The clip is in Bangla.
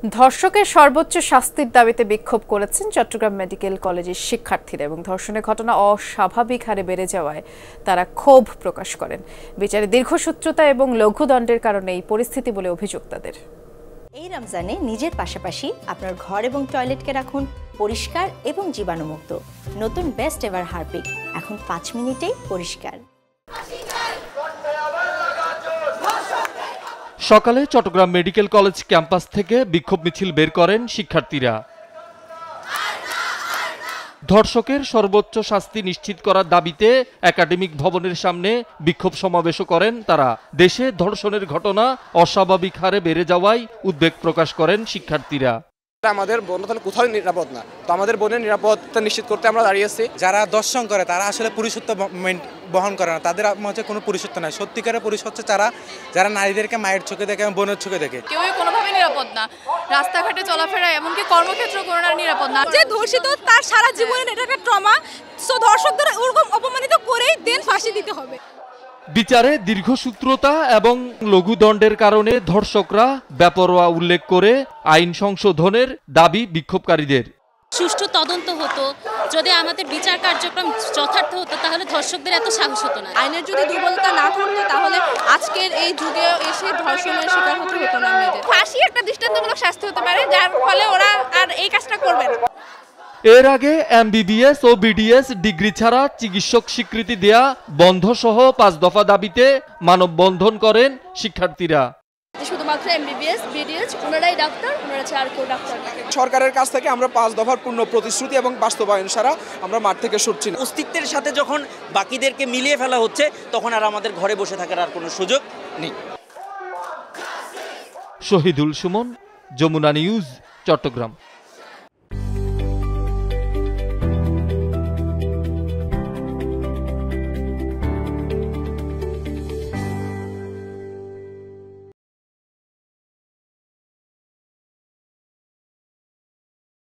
ধর্ষকের সর্বোচ্চ শাস্তির দাবিতে বিক্ষোভ করেছেন চট্টগ্রাম মেডিকেল কলেজের শিক্ষার্থীরা এবং ধর্ষণের ঘটনা অস্বাভাবিক হারে বেড়ে যাওয়ায় তারা ক্ষোভ প্রকাশ করেন। বিচারে দীর্ঘসূত্রতা এবং লঘুদণ্ডের কারণে এই পরিস্থিতি বলে অভিযোগ তাদের। এই রমজানে নিজের পাশাপাশি আপনার ঘর এবং টয়লেটকে রাখুন পরিষ্কার এবং জীবাণুমুক্ত। নতুন বেস্ট এভার হারপিক এখন 5 মিনিটেই পরিষ্কার। সকালে চট্টগ্রাম মেডিকেল কলেজ ক্যাম্পাস থেকে বিক্ষোভ মিছিল বের করেন শিক্ষার্থীরা। ধর্ষকের সর্বোচ্চ শাস্তি নিশ্চিত করার দাবিতে একাডেমিক ভবনের সামনে বিক্ষোভ সমাবেশও করেন তারা। দেশে ধর্ষণের ঘটনা অস্বাভাবিক হারে বেড়ে যাওয়ায় উদ্বেগ প্রকাশ করেন শিক্ষার্থীরা। আমাদের বোন তাহলে কোথাও নিরাপদ না, তো আমাদের বোনের নিরাপত্তা নিশ্চিত করতে আমরা দাঁড়িয়েছি। যারা দর্শন করে তারা আসলে পুরুষত্ব বহন করে না, তাদের মধ্যে কোনো পুরুষত্ব নাই। সত্যিকারের পুরুষ হচ্ছে যারা নারীদেরকে মায়ের চোখে দেখে এবং বোনের চোখে দেখে। কেউই কোনোভাবে নিরাপদ না, রাস্তাঘাটে চলাফেরা এমনকি কর্মক্ষেত্র কোনো নিরাপদ না। যে ধর্ষিত তার সারা জীবনের এটা একটা ট্রমা, সো দর্শকদের ওরকম অপমানিত করেই দেন ফাঁসি দিতে হবে। বিচারে দীর্ঘসূত্রতা এবং লঘুদণ্ডের কারণে ধর্ষকরা বেপরোয়া উল্লেখ করে আইন সংশোধনের দাবি বিক্ষোভকারীদের। সুষ্ঠু তদন্ত হতো, যদি আমাদের বিচার কার্যক্রম যথার্থ হতো তাহলে ধর্ষকদের এত সাহস হতো না। আইনের যদি দুর্বলতা না থাকতো তাহলে আজকের এই যুগে এসে ধর্ষণের শিকার হতে হতো না মেয়েদের। ফাঁসি একটা দৃষ্টান্তমূলক শাস্তি হতে পারে, যার ফলে ওরা আর এই কাজটা করবে না। এর আগে এমবিবিএস ও বিডিএস ডিগ্রি ছাড়া চিকিৎসক স্বীকৃতি দেয়া বন্ধ সহ 5 দফা দাবিতে মানববন্ধন করেন শিক্ষার্থীরা। শুধুমাত্র এমবিবিএস বিডিএস ওনারাই ডাক্তার, ওনারা ছাড়া আর কেউ ডাক্তার না। সরকারের কাছ থেকে আমরা 5 দফার পূর্ণ প্রতিশ্রুতি এবং বাস্তবায়ন ছাড়া আমরা মাঠ থেকে সরছি না। অস্তিত্বের সাথে যখন বাকিদেরকে মিলিয়ে ফেলা হচ্ছে তখন আর আমাদের ঘরে বসে থাকার আর কোনো সুযোগ নেই। শহীদুল সুমন, যমুনা নিউজ, চট্টগ্রাম।